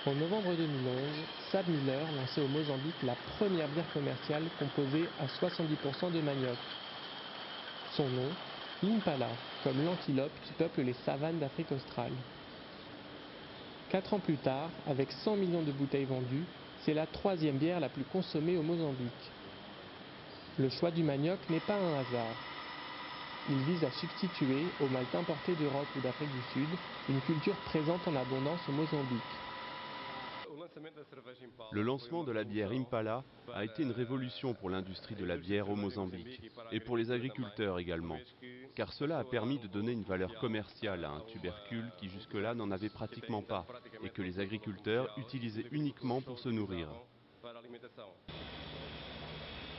En novembre 2011, Sab Miller lançait au Mozambique la première bière commerciale composée à 70% de manioc. Son nom, Impala, comme l'antilope qui peuple les savanes d'Afrique australe. 4 ans plus tard, avec 100 millions de bouteilles vendues, c'est la troisième bière la plus consommée au Mozambique. Le choix du manioc n'est pas un hasard. Il vise à substituer au malt importé d'Europe ou d'Afrique du Sud une culture présente en abondance au Mozambique. Le lancement de la bière Impala a été une révolution pour l'industrie de la bière au Mozambique et pour les agriculteurs également, car cela a permis de donner une valeur commerciale à un tubercule qui jusque-là n'en avait pratiquement pas et que les agriculteurs utilisaient uniquement pour se nourrir.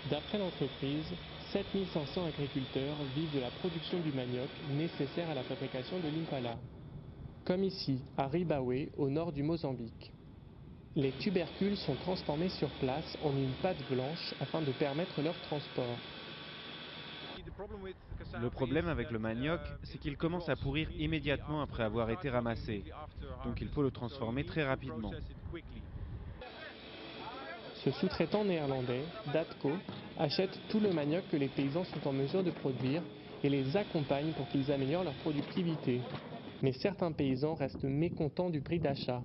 D'après l'entreprise, 7500 agriculteurs vivent de la production du manioc nécessaire à la fabrication de l'Impala. Comme ici, à Ribawe, au nord du Mozambique. Les tubercules sont transformés sur place en une pâte blanche afin de permettre leur transport. Le problème avec le manioc, c'est qu'il commence à pourrir immédiatement après avoir été ramassé. Donc il faut le transformer très rapidement. Ce sous-traitant néerlandais, Datco, achète tout le manioc que les paysans sont en mesure de produire et les accompagne pour qu'ils améliorent leur productivité. Mais certains paysans restent mécontents du prix d'achat.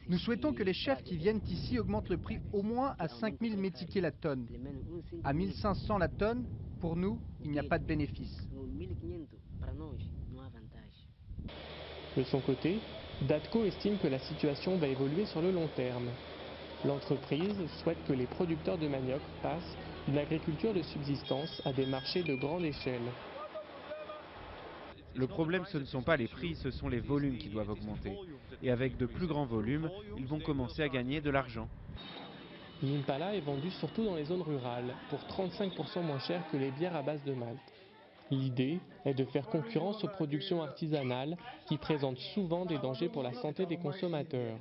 Nous souhaitons que les chefs qui viennent ici augmentent le prix au moins à 5000 métiquets la tonne. À 1500 la tonne, pour nous, il n'y a pas de bénéfice. De son côté, Datco estime que la situation va évoluer sur le long terme. L'entreprise souhaite que les producteurs de manioc passent d'une agriculture de subsistance à des marchés de grande échelle. Le problème, ce ne sont pas les prix, ce sont les volumes qui doivent augmenter. Et avec de plus grands volumes, ils vont commencer à gagner de l'argent. L'Impala est vendu surtout dans les zones rurales, pour 35% moins cher que les bières à base de malt. L'idée est de faire concurrence aux productions artisanales qui présentent souvent des dangers pour la santé des consommateurs.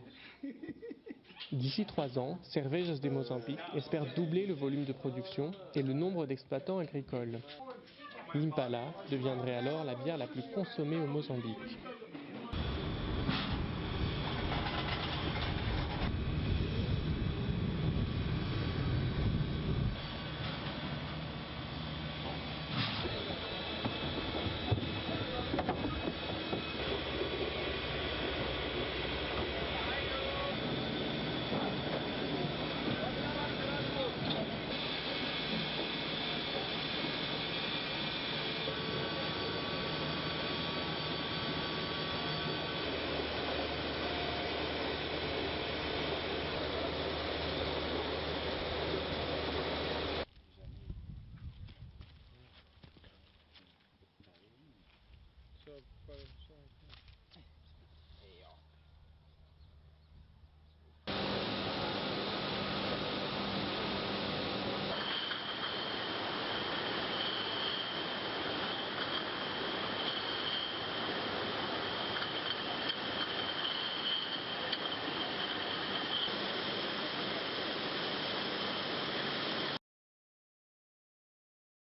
D'ici 3 ans, Cervejas de Mozambique espère doubler le volume de production et le nombre d'exploitants agricoles. L'Impala deviendrait alors la bière la plus consommée au Mozambique.